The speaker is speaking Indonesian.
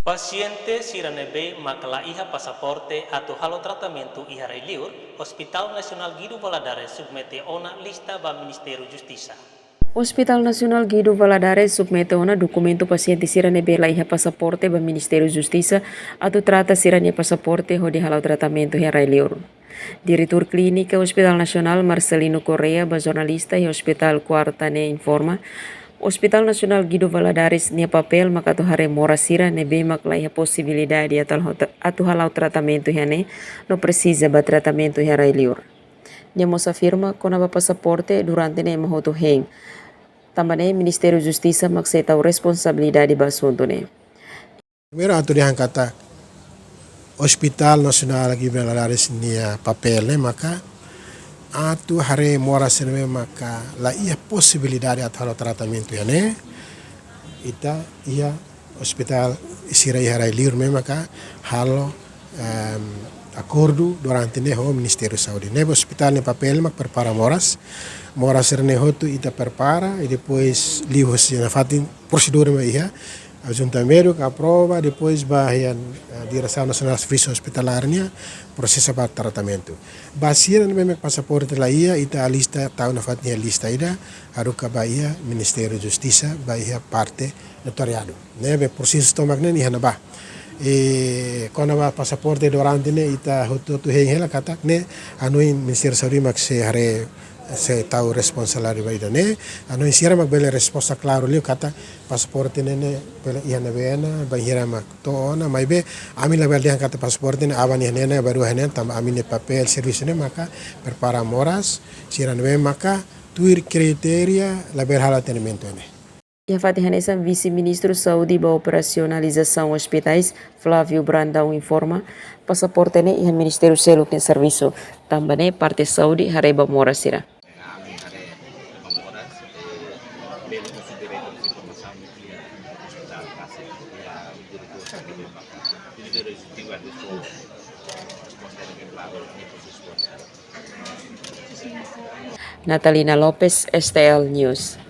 Paciente siranebe makala iha pasaporte atau halo tratamento iha reliur, Hospital Nasional Guido Valadares submete ona lista ba Ministério Justiça. Hospital Nasional Guido Valadares submete una documento paciente siranebe la iha pasaporte ba Ministério Justiça atau trata sirane pasaporte ho di halo tratamento iha reliur. Diretor Clínica Hospital Nasional Marcelino Correa ba jornalista e Hospital Quartane informa Hospital Nasional Guido Valadares nia papel makato hare mora sira nebe makla iha possibilidade atu halau tratamento ne no precisa ba tratamento iha railiur. Nia mos afirma konaba pasaporte durante ne mahoto heng. Tambane Ministério Justiça makseta responsabilidade ba assunto ne. Primeiro atu dia kata Hospital Nasional Guido Valadares nia papel ne maka atu hare mora seneme maka la ia possibilidade atau tratamento ne ita ia hospital isira ia railiur me maka halo acordo durante ne ho Ministério Saúde ne hospital ne papel mak prepara moras ne ho tu ita prepara e depois livros na fatin prosedur me ia a junta médica aprova depois vai a direção nacional de serviço hospitalarnya proses para tratamento baseado no meu passaporte lá ia ita a lista tahu na fatnya lista ida haruka bahia Ministério Justiça bahia parte notariado né be proses tomak ne ihana ba e quando va passaporte durante ne ita hotu tu hela kata ne anui Ministério Saúde mak se hare se tahu responsabilidade ne anu insira mak bele resposta claro liu kata pasaporte ne bele ihana bena bahira mak to ona mai be amin la bele kata pasaporte ne awan ihana baru ihana tam amin papel serviço ne maka prepara moras siran be maka tuir kriteria la bele halatenimento ne. Ia Fatihanesa, Vice-Ministro Saúde e Operacionalização Hospitais, Flávio Brandão informa, pasaporte ne iha Ministério Seluk ne Serviço, tambane parte saúde hareba mora sira. Natalina Lopes, STL News.